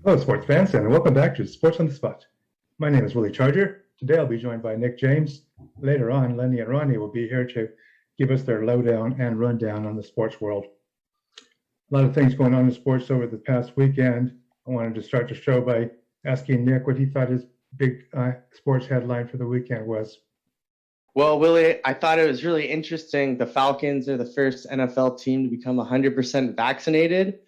Hello, sports fans, and welcome back to Sports on the Spot. My name is Willie Charger. Today I'll be joined by Nick James. Later on, Lenny and Ronnie will be here to give us their lowdown and rundown on the sports world. A lot of things going on in sports over the past weekend. I wanted to start the show by asking Nick what he thought his big sports headline for the weekend was. Well, Willie, I thought it was really interesting. The Falcons are the first NFL team to become 100% vaccinated.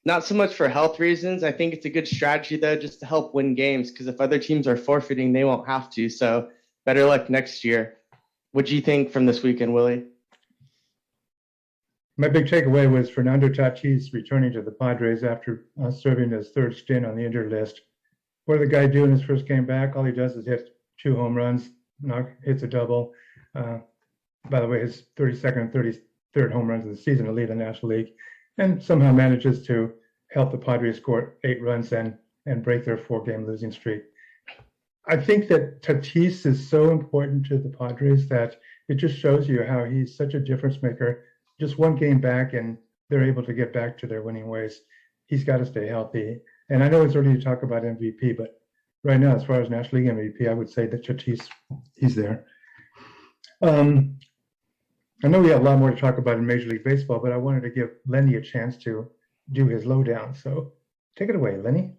Not so much for health reasons. I think it's a good strategy, though, just to help win games, because if other teams are forfeiting, they won't have to. So better luck next year. What do you think from this weekend, Willie? My big takeaway was Fernando Tatis returning to the Padres after serving his third stint on the injured list. What did the guy do in his first game back? All he does is hit 2 home runs, hits a double. By the way, his 32nd and 33rd home runs of the season to lead the National League, and somehow manages to help the Padres score 8 runs and break their 4-game losing streak. I think that Tatis is so important to the Padres that it just shows you how he's such a difference maker. Just 1 game back, and they're able to get back to their winning ways. He's got to stay healthy. And I know it's early to talk about MVP, but right now, as far as National League MVP, I would say that Tatis, he's there. I know we have a lot more to talk about in Major League Baseball, but I wanted to give Lenny a chance to do his lowdown. So take it away, Lenny.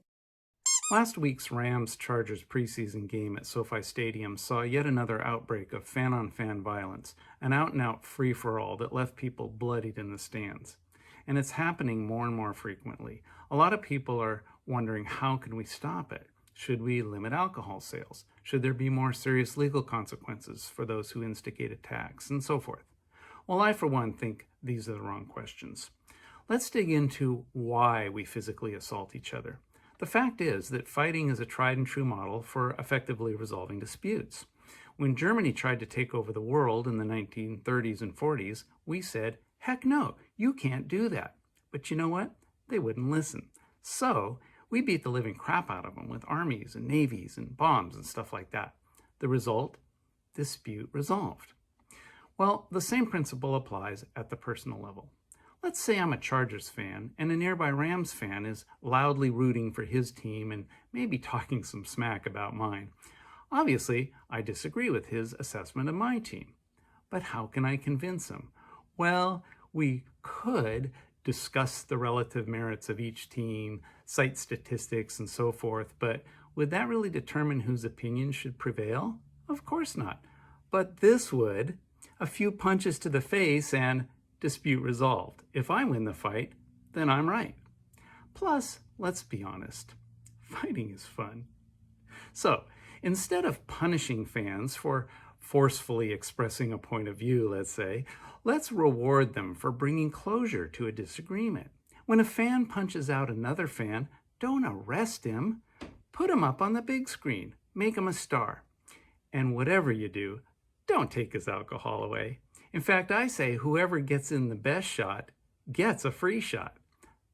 Last week's Rams-Chargers preseason game at SoFi Stadium saw yet another outbreak of fan-on-fan violence, an out-and-out free-for-all that left people bloodied in the stands. And it's happening more and more frequently. A lot of people are wondering, how can we stop it? Should we limit alcohol sales? Should there be more serious legal consequences for those who instigate attacks, and so forth? Well, I, for one, think these are the wrong questions. Let's dig into why we physically assault each other. The fact is that fighting is a tried and true model for effectively resolving disputes. When Germany tried to take over the world in the 1930s and 40s, we said, heck no, you can't do that. But you know what? They wouldn't listen. So we beat the living crap out of them with armies and navies and bombs and stuff like that. The result? Dispute resolved. Well, the same principle applies at the personal level. Let's say I'm a Chargers fan and a nearby Rams fan is loudly rooting for his team and maybe talking some smack about mine. Obviously, I disagree with his assessment of my team. But how can I convince him? Well, we could discuss the relative merits of each team, cite statistics, and so forth, but would that really determine whose opinion should prevail? Of course not. But this would. A few punches to the face and dispute resolved. If I win the fight, then I'm right. Plus, let's be honest, fighting is fun. So, instead of punishing fans for forcefully expressing a point of view, let's say, let's reward them for bringing closure to a disagreement. When a fan punches out another fan, don't arrest him. Put him up on the big screen. Make him a star. And whatever you do, don't take his alcohol away. In fact, I say whoever gets in the best shot gets a free shot.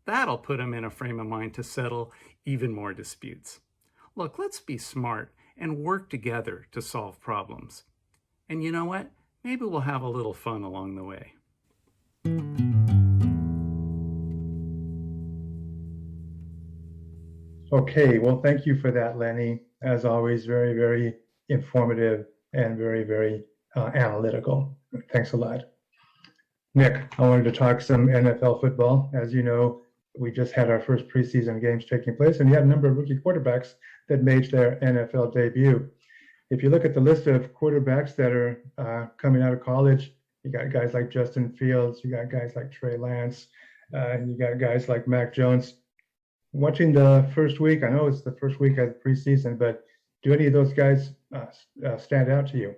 That'll put him in a frame of mind to settle even more disputes. Look, let's be smart and work together to solve problems. And you know what? Maybe we'll have a little fun along the way. Okay, well, thank you for that, Lenny. As always, very, very informative and very, very analytical. Thanks a lot. Nick, I wanted to talk some NFL football. As you know, we just had our first preseason games taking place, and you had a number of rookie quarterbacks that made their NFL debut. If you look at the list of quarterbacks that are coming out of college, you got guys like Justin Fields, you got guys like Trey Lance, and you got guys like Mac Jones. Watching the first week, I know it's the first week of the preseason, but do any of those guys stand out to you?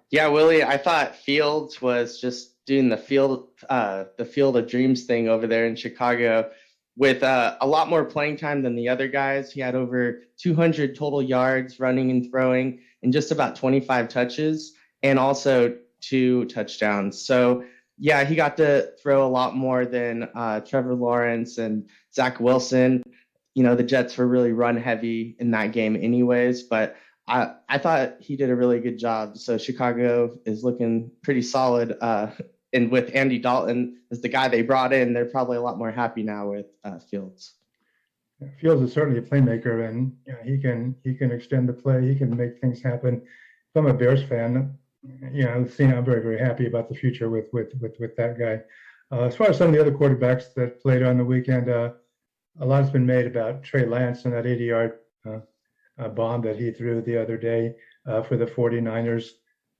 Yeah, Willie, I thought Fields was just doing the field of dreams thing over there in Chicago with a lot more playing time than the other guys. He had over 200 total yards running and throwing and just about 25 touches and also 2 touchdowns. So, yeah, he got to throw a lot more than Trevor Lawrence and Zach Wilson. You know, the Jets were really run heavy in that game anyways, but I thought he did a really good job. So Chicago is looking pretty solid. And with Andy Dalton as the guy they brought in, they're probably a lot more happy now with Fields. Fields is certainly a playmaker, and he can extend the play. He can make things happen. If I'm a Bears fan, I'm very, very happy about the future with that guy. As far as some of the other quarterbacks that played on the weekend, a lot's been made about Trey Lance and that 80-yard bomb that he threw the other day for the 49ers.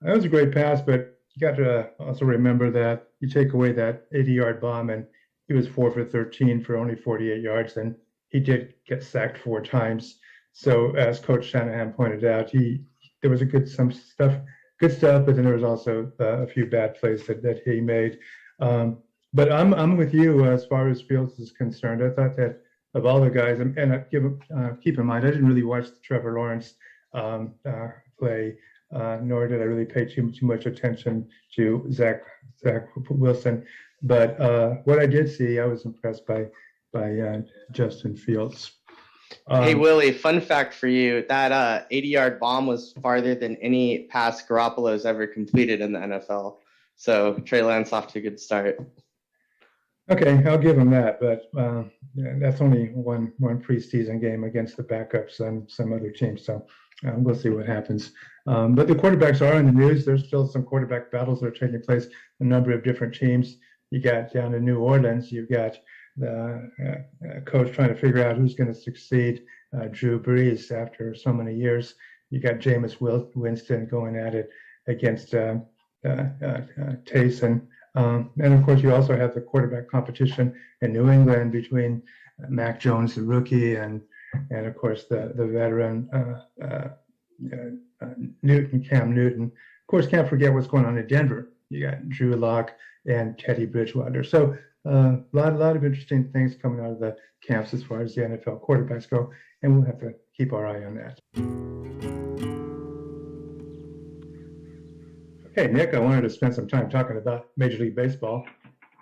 That was a great pass, but you got to also remember that you take away that 80-yard bomb, and he was 4 for 13 for only 48 yards, and he did get sacked 4 times. So as Coach Shanahan pointed out, there was good stuff, but then there was also a few bad plays that he made. But I'm with you as far as Fields is concerned. I thought that of all the guys, and keep in mind, I didn't really watch the Trevor Lawrence play, nor did I really pay too much attention to Zach Wilson. But what I did see, I was impressed by Justin Fields. Hey, Willie, fun fact for you, that 80-yard bomb was farther than any pass Garoppolo's ever completed in the NFL. So Trey Lance off to a good start. Okay, I'll give him that, but that's only one preseason game against the backups and some other teams, so we'll see what happens. But the quarterbacks are in the news. There's still some quarterback battles that are taking place in a number of different teams. You got down in New Orleans, you've got the coach trying to figure out who's going to succeed Drew Brees after so many years. You got Jameis Winston going at it against Taysom. And of course, you also have the quarterback competition in New England between Mac Jones, the rookie, and of course the veteran Cam Newton. Of course, can't forget what's going on in Denver. You got Drew Lock and Teddy Bridgewater. So a lot of interesting things coming out of the camps as far as the NFL quarterbacks go, and we'll have to keep our eye on that. Okay, Nick, I wanted to spend some time talking about Major League Baseball.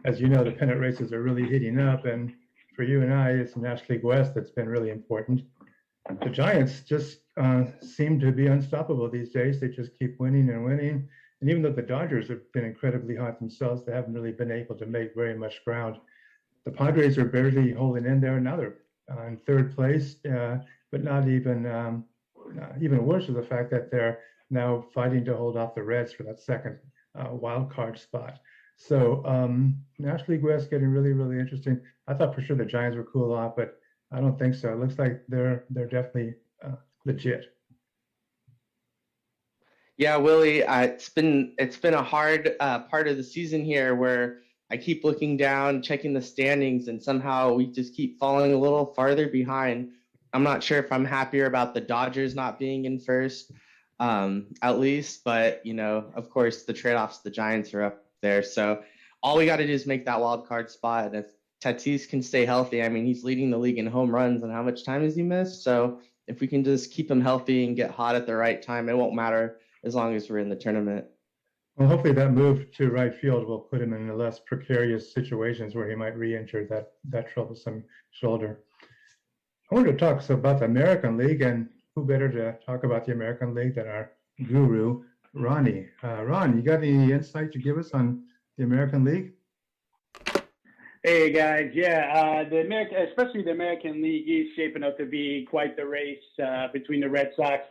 As you know, the pennant races are really heating up, and for you and I, it's the National League West that's been really important. The Giants just seem to be unstoppable these days. They just keep winning and winning. And even though the Dodgers have been incredibly hot themselves, they haven't really been able to make very much ground. The Padres are barely holding in there. Now they're in third place, but not even worse is the fact that they're now fighting to hold off the Reds for that second wild card spot. So National League West getting really, really interesting. I thought for sure the Giants would cool off, but I don't think so. It looks like they're definitely legit. Yeah, Willie, it's been a hard part of the season here where I keep looking down, checking the standings, and somehow we just keep falling a little farther behind. I'm not sure if I'm happier about the Dodgers not being in first, at least, but of course the trade-offs, the Giants are up there. So all we got to do is make that wild card spot. And if Tatis can stay healthy, I mean, he's leading the league in home runs, and how much time has he missed? So if we can just keep him healthy and get hot at the right time, it won't matter as long as we're in the tournament. Well, hopefully that move to right field will put him in less precarious situations where he might re-injure that troublesome shoulder. I wanted to talk about the American League, and who better to talk about the American League than our guru, Ronnie. Ron, you got any insight to give us on the American League? Hey guys, yeah, especially the American League is shaping up to be quite the race between the Red Sox,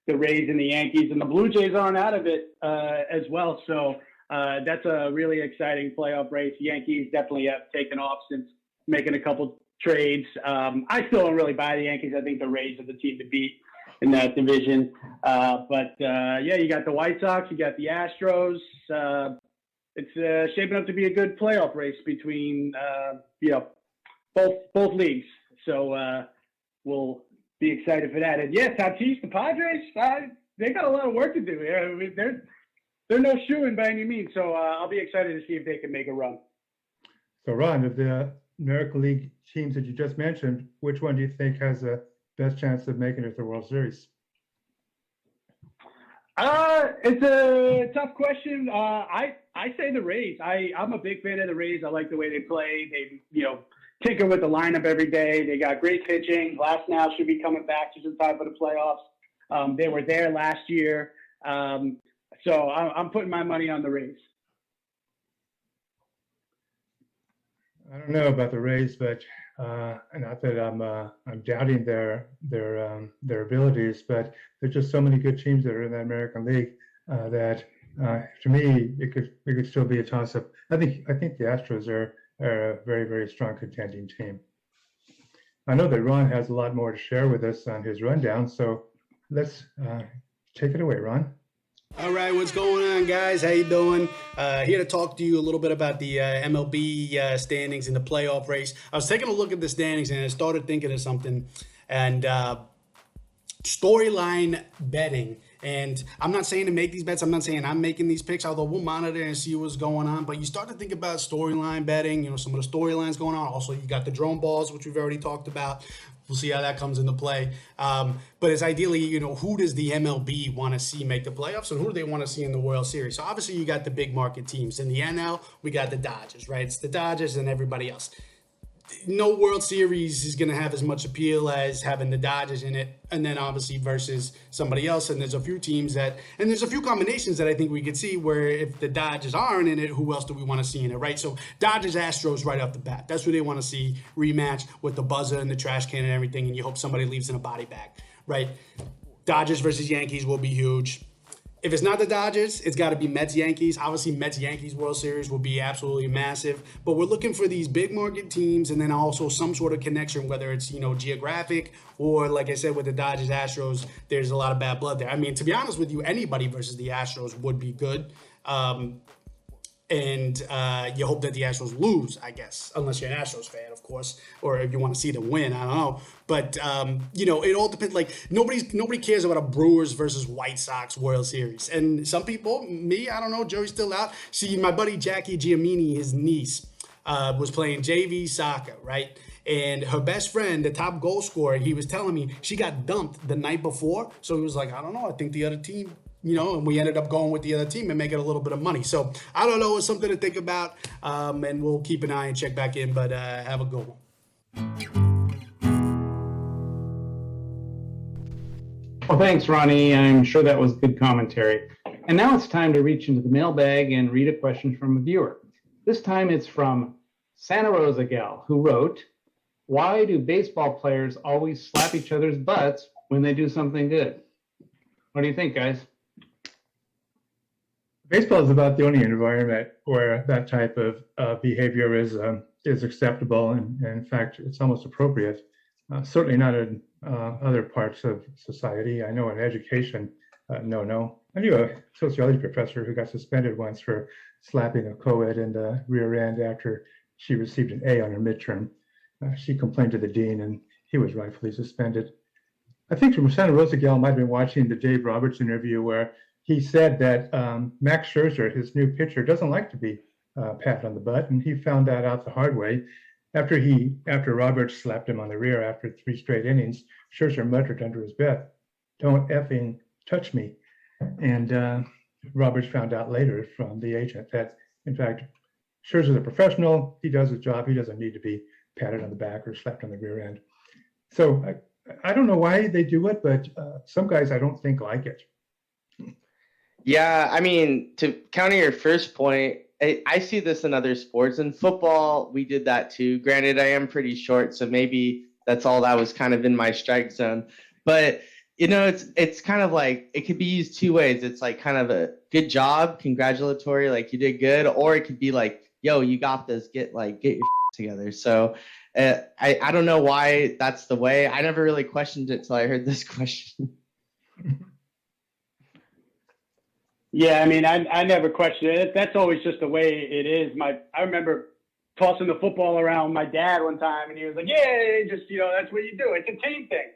the Rays, and the Yankees, and the Blue Jays aren't out of it as well. So that's a really exciting playoff race. Yankees definitely have taken off since making a couple trades. I still don't really buy the Yankees. I think the Rays are the team to beat in that division. But yeah, you got the White Sox, you got the Astros. It's shaping up to be a good playoff race between both leagues. So we'll be excited for that. And yeah, Tatis, the Padres, they got a lot of work to do here. I mean, they're no shoo-in by any means. So I'll be excited to see if they can make a run. So Ron, of the American League teams that you just mentioned, which one do you think has the best chance of making it to the World Series? It's a tough question. I say the Rays. I'm a big fan of the Rays. I like the way they play. They, tinker with the lineup every day. They got great pitching. Glasnow should be coming back just in time for the playoffs. They were there last year. So I'm putting my money on the Rays. I don't know about the Rays, but not that I'm doubting their abilities, but there's just so many good teams that are in the American League that to me it could still be a toss-up. I think the Astros are a very, very strong contending team. I know that Ron has a lot more to share with us on his rundown, so let's take it away, Ron. All right, what's going on, guys? How you doing? Here to talk to you a little bit about the MLB standings in the playoff race. I was taking a look at the standings and I started thinking of something, and storyline betting. And I'm not saying to make these bets. I'm not saying I'm making these picks, although we'll monitor and see what's going on. But you start to think about storyline betting, some of the storylines going on. Also, you got the drone balls, which we've already talked about. We'll see how that comes into play. But it's ideally, who does the MLB want to see make the playoffs, and who do they want to see in the World Series? So obviously, you got the big market teams. In the NL, we got the Dodgers, right? It's the Dodgers and everybody else. No World Series is going to have as much appeal as having the Dodgers in it, and then obviously versus somebody else. And there's a few teams and there's a few combinations that I think we could see where if the Dodgers aren't in it, who else do we want to see in it, right? So Dodgers, Astros right off the bat. That's who they want to see rematch with the buzzer and the trash can and everything, and you hope somebody leaves in a body bag, right? Dodgers versus Yankees will be huge. If it's not the Dodgers, it's got to be Mets-Yankees. Obviously, Mets-Yankees World Series will be absolutely massive. But we're looking for these big market teams and then also some sort of connection, whether it's, geographic or, like I said, with the Dodgers, Astros, there's a lot of bad blood there. I mean, to be honest with you, anybody versus the Astros would be good. And you hope that the Astros lose, I guess, unless you're an Astros fan, of course, or if you want to see them win, I don't know. But, it all depends. Like, nobody cares about a Brewers versus White Sox World Series. And some people, me, I don't know, Joey's still out. See, my buddy Jackie Giamini, his niece, was playing JV soccer, right? And her best friend, the top goal scorer, he was telling me she got dumped the night before. So he was like, I don't know, I think the other team, and we ended up going with the other team and making a little bit of money. So I don't know, it's something to think about, and we'll keep an eye and check back in, but have a good one. Well, thanks, Ronnie. I'm sure that was good commentary. And now it's time to reach into the mailbag and read a question from a viewer. This time it's from Santa Rosa Gal, who wrote, "Why do baseball players always slap each other's butts when they do something good?" What do you think, guys? Baseball is about the only environment where that type of behavior is acceptable, and in fact, it's almost appropriate. Certainly not in other parts of society. I know in education, no. I knew a sociology professor who got suspended once for slapping a co-ed in the rear end after she received an A on her midterm. She complained to the dean, and he was rightfully suspended. I think from Santa Rosa Gal might have been watching the Dave Roberts interview where he said that Max Scherzer, his new pitcher, doesn't like to be patted on the butt, and he found that out the hard way. After Roberts slapped him on the rear after 3 straight innings, Scherzer muttered under his breath, "Don't effing touch me." And Roberts found out later from the agent that, in fact, Scherzer's a professional. He does his job. He doesn't need to be patted on the back or slapped on the rear end. So I don't know why they do it, but some guys I don't think like it. Yeah, I mean, to counter your first point, I see this in other sports. In football, we did that too. Granted, I am pretty short, so maybe that's all that was kind of in my strike zone. But, it's kind of like it could be used two ways. It's like kind of a good job, congratulatory, like you did good, or it could be like, yo, you got this, get your together. So I don't know why that's the way. I never really questioned it till I heard this question. Yeah, I mean, I never questioned it. That's always just the way it is. I remember tossing the football around with my dad one time, and he was like, "Yeah, just that's what you do. It's a team thing."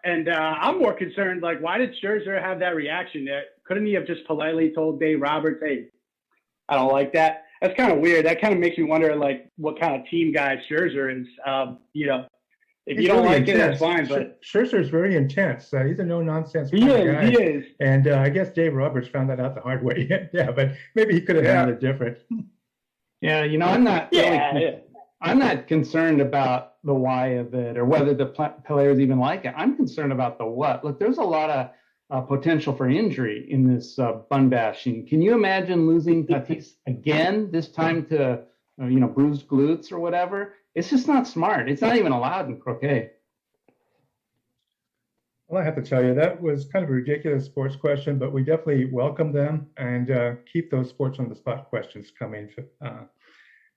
And I'm more concerned, like, why did Scherzer have that reaction? Couldn't he have just politely told Dave Roberts, "Hey, I don't like that"? That's kind of weird. That kind of makes me wonder, like, what kind of team guy Scherzer is. If you don't like it, that's fine. But Scherzer's very intense. He's a no-nonsense guy. He is. And I guess Dave Roberts found that out the hard way. Yeah, but maybe he could have handled it different. Yeah, I'm not I'm not concerned about the why of it or whether the players even like it. I'm concerned about the what. Look, there's a lot of potential for injury in this bun bashing. Can you imagine losing Tatis again, this time to bruised glutes or whatever. It's just not smart. It's not even allowed in croquet. Well, I have to tell you, that was kind of a ridiculous sports question, but we definitely welcome them and keep those sports on the spot questions coming.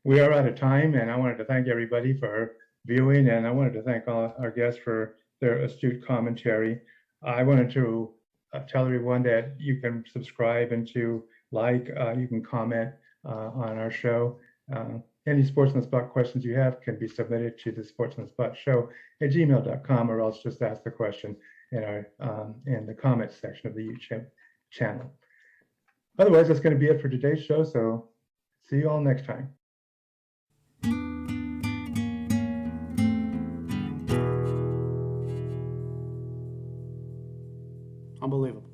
We are out of time, and I wanted to thank everybody for viewing, and I wanted to thank all our guests for their astute commentary. I wanted to tell everyone that you can subscribe and to you can comment on our show. Any sports on the spot questions you have can be submitted to the sports on the spot show at gmail.com, or else just ask the question in the comments section of the YouTube channel. Otherwise, that's going to be it for today's show. So see you all next time. Unbelievable.